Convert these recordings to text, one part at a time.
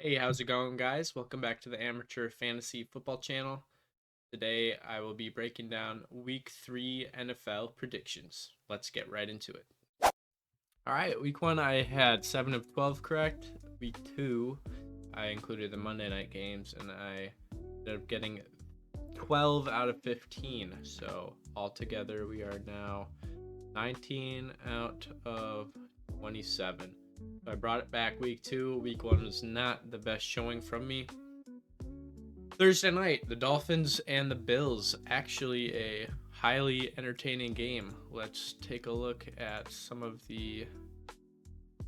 Hey, how's it going, guys? Welcome back to the Amateur Fantasy Football Channel. Today, I will be breaking down Week 3 NFL predictions. Let's get right into it. All right, Week 1, I had 7 of 12 correct. Week 2, I included the Monday night games, and I ended up getting 12 out of 15. So, altogether, we are now 19 out of 27. So I brought it back week 2. Week 1 was not the best showing from me. Thursday night, the Dolphins and the Bills. Actually, a highly entertaining game. Let's take a look at some of the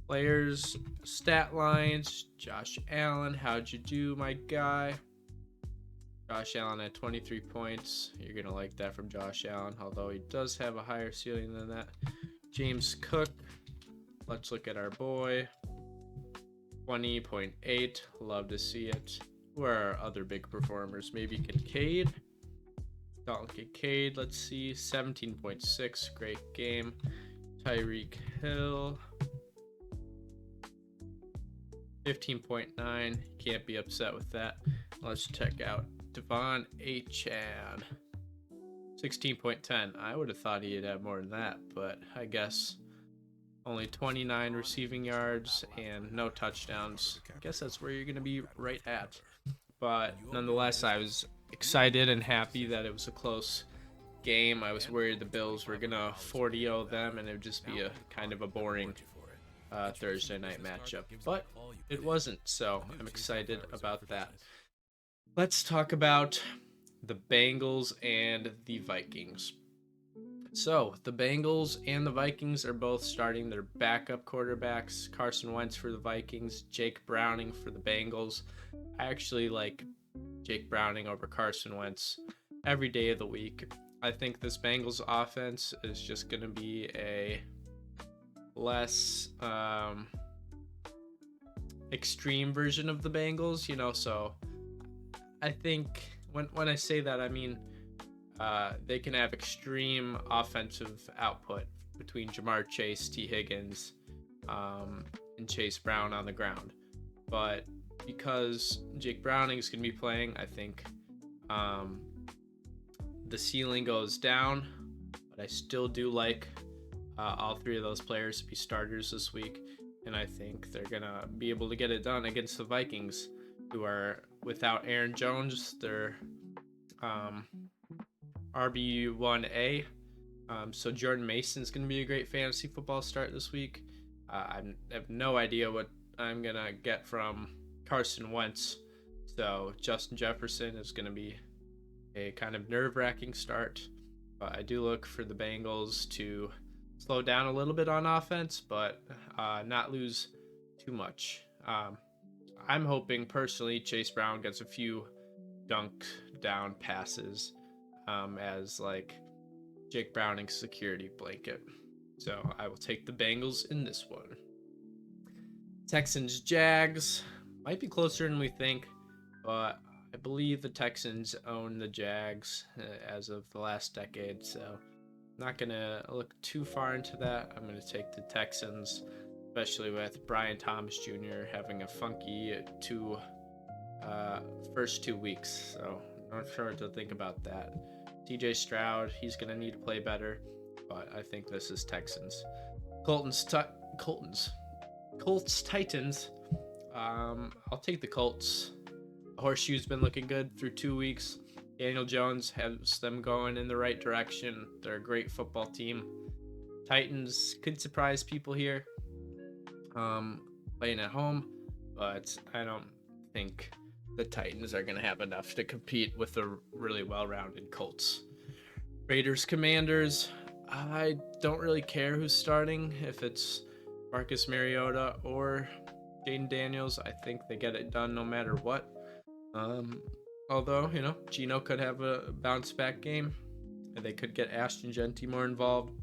players' stat lines. Josh Allen, how'd you do, my guy? Josh Allen at 23 points. You're going to like that from Josh Allen, although he does have a higher ceiling than that. James Cook, let's look at our boy. 20.8. Love to see it. Who are our other big performers? Maybe Kincaid. Dalton Kincaid, let's see. 17.6. Great game. Tyreek Hill. 15.9. Can't be upset with that. Let's check out Devon Achane. 16.10. I would have thought he'd have more than that, but I guess only 29 receiving yards and no touchdowns. I guess that's where you're going to be right at. But nonetheless, I was excited and happy that it was a close game. I was worried the Bills were going to 40-0 them and it would just be a kind of a boring Thursday night matchup. But it wasn't, so I'm excited about that. Let's talk about the Bengals and the Vikings. So, the Bengals and the Vikings are both starting their backup quarterbacks. Carson Wentz for the Vikings, Jake Browning for the Bengals. I actually like Jake Browning over Carson Wentz every day of the week. I think this Bengals offense is just going to be a less extreme version of the Bengals, so I think when I say that, I mean they can have extreme offensive output between Jamar Chase, T. Higgins, and Chase Brown on the ground. But because Jake Browning is going to be playing, I think the ceiling goes down. But I still do like all three of those players to be starters this week. And I think they're going to be able to get it done against the Vikings, who are without Aaron Jones. They're RB1A. So Jordan Mason's going to be a great fantasy football start this week. I have no idea what I'm going to get from Carson Wentz. So Justin Jefferson is going to be a kind of nerve-wracking start. But I do look for the Bengals to slow down a little bit on offense, but not lose too much. I'm hoping personally Chase Brown gets a few dunk down passes as like Jake Browning's security blanket. So I will take the Bengals in this one. Texans Jags might be closer than we think, but I believe the Texans own the Jags as of the last decade. So I'm not gonna look too far into that. I'm gonna take the Texans, especially with Brian Thomas Jr. having a funky first 2 weeks. So not sure what to think about that. CJ Stroud, he's going to need to play better, but I think this is Texans. Colts Titans. I'll take the Colts. Horseshoe's been looking good through 2 weeks. Daniel Jones has them going in the right direction. They're a great football team. Titans could surprise people here, playing at home, but I don't think the Titans are going to have enough to compete with the really well-rounded Colts. Raiders Commanders, I don't really care who's starting, if it's Marcus Mariota or Jaden Daniels. I think they get it done no matter what. Although, Geno could have a bounce-back game, and they could get Ashton Genty more involved.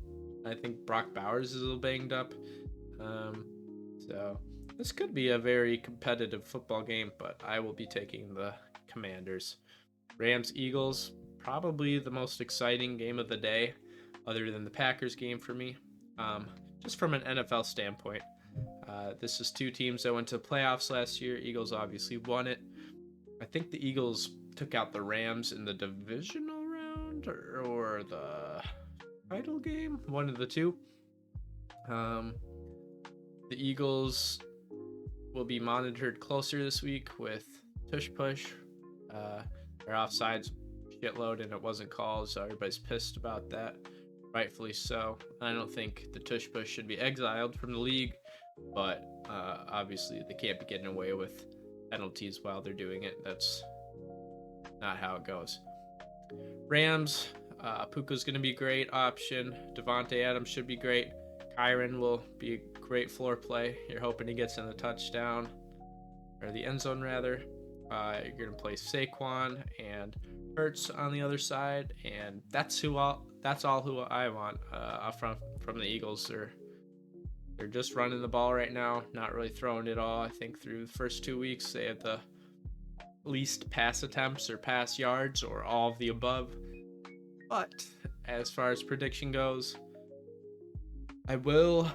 I think Brock Bowers is a little banged up. So this could be a very competitive football game, but I will be taking the Commanders. Rams Eagles, probably the most exciting game of the day, other than the Packers game for me. Just from an NFL standpoint, This is two teams that went to the playoffs last year. Eagles obviously won it. I think the Eagles took out the Rams in the divisional round or the title game, one of the two. The Eagles will be monitored closer this week with tush push. Their offsides shitload and it wasn't called, so everybody's pissed about that. Rightfully so. I don't think the tush push should be exiled from the league, but obviously they can't be getting away with penalties while they're doing it. That's not how it goes. Rams, Puka's going to be a great option. Devontae Adams should be great. Kyren will be a great floor play. You're hoping he gets in the touchdown, or the end zone rather. You're going to play Saquon and Hurts on the other side, and that's all who I want from the Eagles. They're just running the ball right now, not really throwing it all. I think through the first 2 weeks they had the least pass attempts or pass yards or all of the above. But as far as prediction goes, I will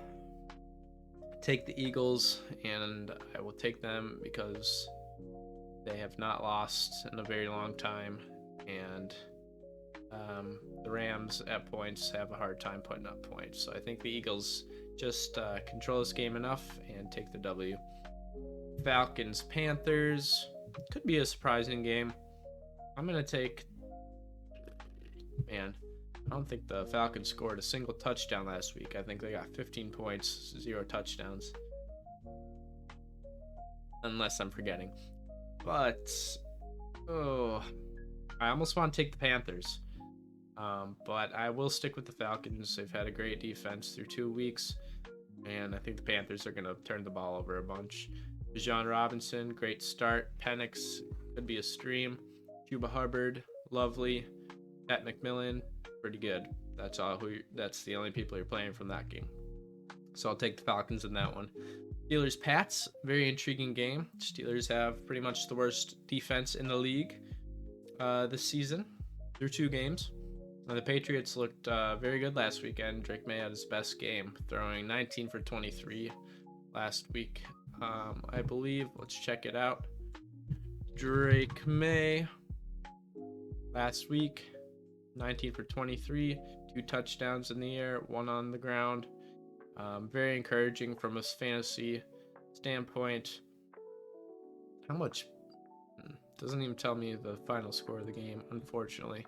take the Eagles, and I will take them because they have not lost in a very long time, and the Rams at points have a hard time putting up points. So I think the Eagles just control this game enough and take the W. Falcons Panthers could be a surprising game. I'm gonna take, man, I don't think the Falcons scored a single touchdown last week. I think they got 15 points, 0 touchdowns, unless I'm forgetting. But I almost want to take the Panthers, but I will stick with the Falcons. They've had a great defense through 2 weeks, and I think the Panthers are going to turn the ball over a bunch. Bijan Robinson, great start. Penix could be a stream. Chuba Hubbard, lovely. Pat McMillan, pretty good. That's the only people you're playing from that game. So I'll take the Falcons in that one. Steelers Pats, very intriguing game. Steelers have pretty much the worst defense in the league this season through 2 games. The Patriots looked very good last weekend. Drake May had his best game, throwing 19 for 23 last week. I believe, let's check it out. Drake May last week, 19 for 23, 2 touchdowns in the air, 1 on the ground. Very encouraging from a fantasy standpoint. How much? Doesn't even tell me the final score of the game, unfortunately.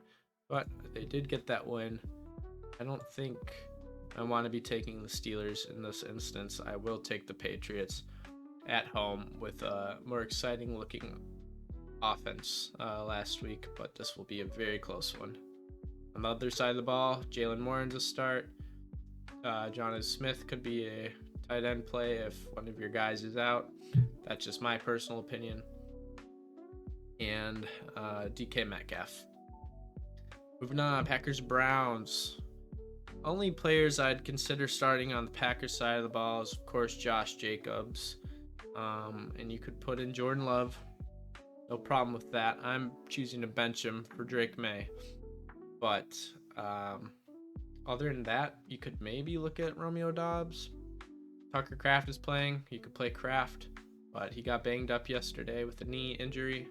But they did get that win. I don't think I want to be taking the Steelers in this instance. I will take the Patriots at home with a more exciting looking offense last week, but this will be a very close one. On the other side of the ball, Jalen Warren's a start. Jonnu Smith could be a tight end play if one of your guys is out. That's just my personal opinion. And DK Metcalf. Moving on, Packers Browns. Only players I'd consider starting on the Packers side of the ball is, of course, Josh Jacobs. And you could put in Jordan Love. No problem with that. I'm choosing to bench him for Drake May. But other than that, you could maybe look at Romeo Doubs. Tucker Kraft is playing. You could play Kraft, but he got banged up yesterday with a knee injury.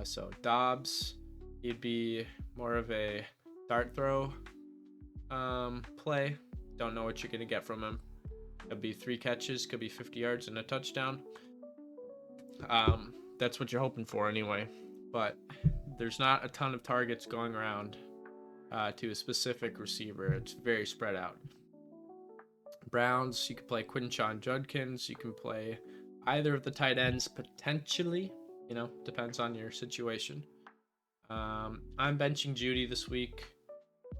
So Doubs, he'd be more of a dart throw play. Don't know what you're going to get from him. Could be 3 catches, could be 50 yards and a touchdown. That's what you're hoping for anyway. But there's not a ton of targets going around to a specific receiver. It's very spread out. Browns, you could play Quinshon Judkins. You can play either of the tight ends potentially. Depends on your situation. I'm benching Judy this week.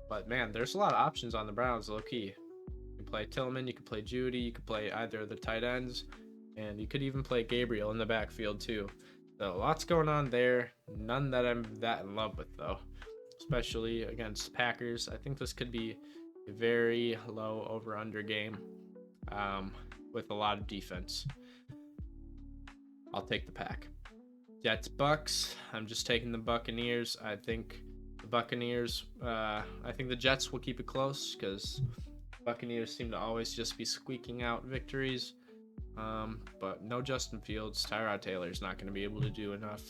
But man, there's a lot of options on the Browns, low key. You can play Tillman, you can play Judy, you can play either of the tight ends, and you could even play Gabriel in the backfield too. So lots going on there. None that I'm that in love with though, especially against Packers. I think this could be a very low over/under game with a lot of defense. I'll take the Pack. Jets Bucks. I'm just taking the Buccaneers. I think the Buccaneers. I think the Jets will keep it close because Buccaneers seem to always just be squeaking out victories. But no Justin Fields. Tyrod Taylor's not going to be able to do enough.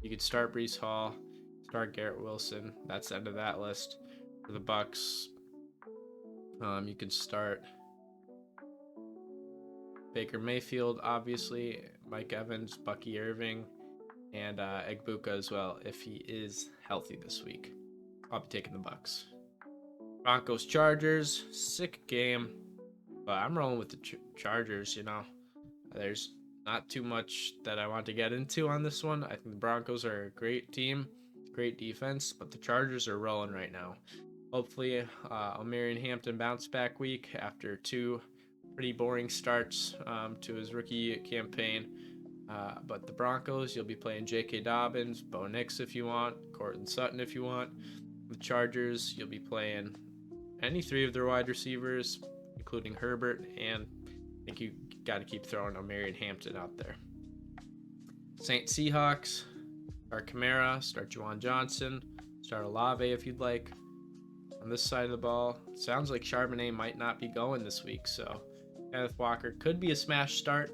You could start Breece Hall, start Garrett Wilson. That's the end of that list. For the Bucks, you can start Baker Mayfield, obviously, Mike Evans, Bucky Irving, and Egbuka as well if he is healthy this week. I'll be taking the Bucks. Broncos Chargers, sick game, but I'm rolling with the Chargers. There's not too much that I want to get into on this one. I think the Broncos are a great team, great defense, but the Chargers are rolling right now. Hopefully, Omarion Hampton bounce back week after 2 pretty boring starts to his rookie campaign. But the Broncos, you'll be playing J.K. Dobbins, Bo Nix if you want, Courtland Sutton if you want. The Chargers, you'll be playing any 3 of their wide receivers, including Herbert, and I think you got to keep throwing Omarion Hampton out there. Saint Seahawks, start Kamara, start Juwan Johnson, start Olave if you'd like. On this side of the ball, it sounds like Charbonnet might not be going this week, so Kenneth Walker could be a smash start,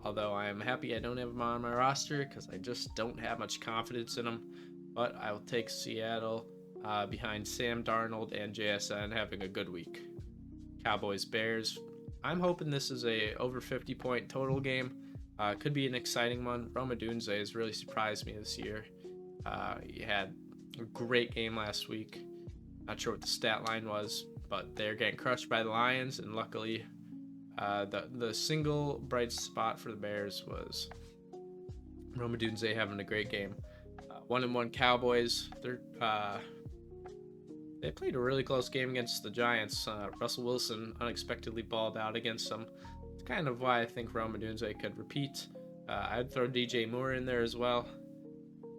although I am happy I don't have him on my roster because I just don't have much confidence in him. But I will take Seattle behind Sam Darnold and JSN having a good week. Cowboys Bears. I'm hoping this is a over 50-point total game. Could be an exciting one. Rome Odunze has really surprised me this year. He had a great game last week. Not sure what the stat line was, but they're getting crushed by the Lions, and luckily the single bright spot for the Bears was Rome Odunze having a great game. 1-1 Cowboys. They played a really close game against the Giants. Russell Wilson unexpectedly balled out against them. It's kind of why I think Rome Odunze could repeat. I'd throw DJ Moore in there as well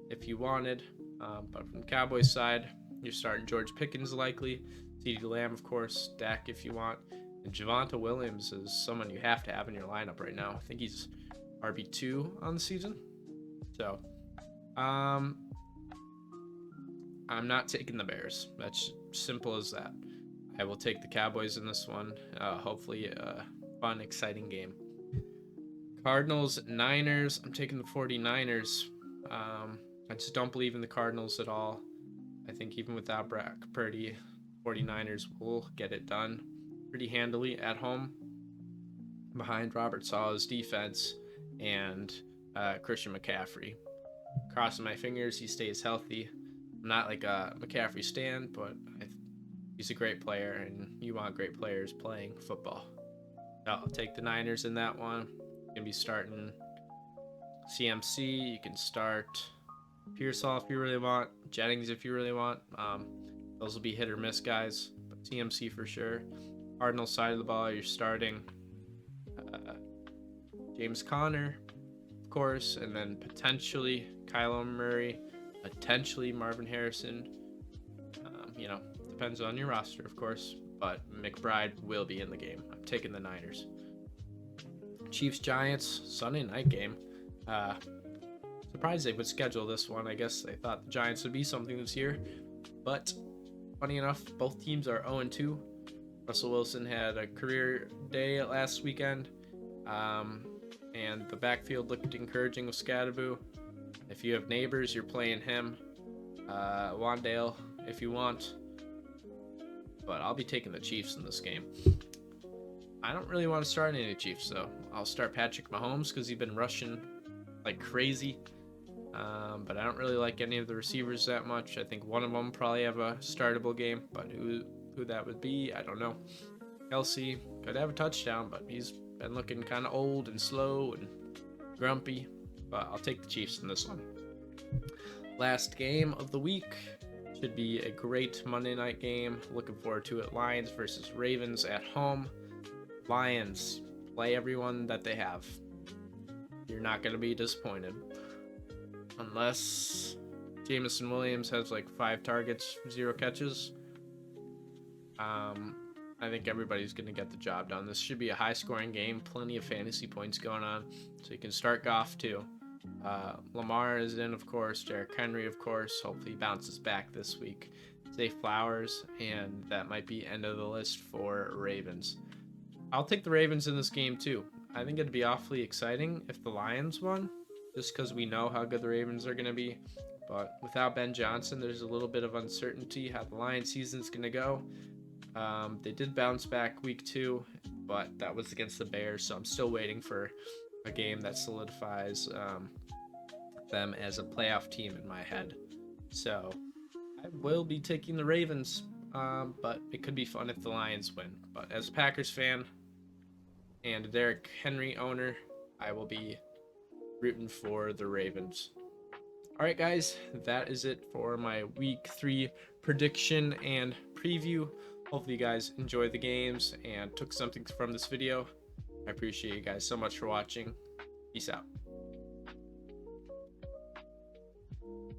if you wanted. But from the Cowboys side, you're starting George Pickens likely, CeeDee Lamb, of course, Dak if you want. And Javonte Williams is someone you have to have in your lineup right now. I think he's RB2 on the season. So, I'm not taking the Bears. That's simple as that. I will take the Cowboys in this one. Hopefully a fun, exciting game. Cardinals, Niners. I'm taking the 49ers. I just don't believe in the Cardinals at all. I think even without Brock Purdy, 49ers will get it done pretty handily at home behind Robert Saleh's defense and Christian McCaffrey. Crossing my fingers he stays healthy. I'm not like a McCaffrey stan, but he's a great player, and you want great players playing football. So I'll take the Niners in that one. You're going to be starting CMC. You can start Pearsall if you really want, Jennings if you really want. Those will be hit or miss guys, but CMC for sure. Cardinals side of the ball, you're starting James Conner, of course, and then potentially Kyler Murray, potentially Marvin Harrison. Depends on your roster, of course, but McBride will be in the game. I'm taking the Niners. Chiefs Giants, Sunday night game. Surprised they would schedule this one. I guess they thought the Giants would be something this year, but funny enough, both teams are 0-2. Russell Wilson had a career day last weekend, and the backfield looked encouraging with Scadaboo. If you have neighbors, you're playing him. Wandale, if you want. But I'll be taking the Chiefs in this game. I don't really want to start any Chiefs, though. I'll start Patrick Mahomes because he's been rushing like crazy. But I don't really like any of the receivers that much. I think one of them probably have a startable game, but who that would be, I don't know. Kelsey could have a touchdown, but he's been looking kind of old and slow and grumpy. But I'll take the Chiefs in this one. Last game of the week should be a great Monday night game. Looking forward to it. Lions versus Ravens at home. Lions, play everyone that they have. You're not going to be disappointed. Unless Jameson Williams has like 5 targets, 0 catches. I think everybody's going to get the job done. This should be a high-scoring game. Plenty of fantasy points going on. So you can start Goff too. Lamar is in, of course. Derrick Henry, of course. Hopefully he bounces back this week. Zay Flowers, and that might be end of the list for Ravens. I'll take the Ravens in this game too. I think it'd be awfully exciting if the Lions won, just because we know how good the Ravens are going to be. But without Ben Johnson, there's a little bit of uncertainty how the Lions season's going to go. They did bounce back week 2, but that was against the Bears, so I'm still waiting for a game that solidifies them as a playoff team in my head. So I will be taking the Ravens, but it could be fun if the Lions win. But as a Packers fan and a Derrick Henry owner, I will be rooting for the Ravens. All right, guys, that is it for my week 3 prediction and preview. Hopefully you guys enjoyed the games and took something from this video. I appreciate you guys so much for watching. Peace out.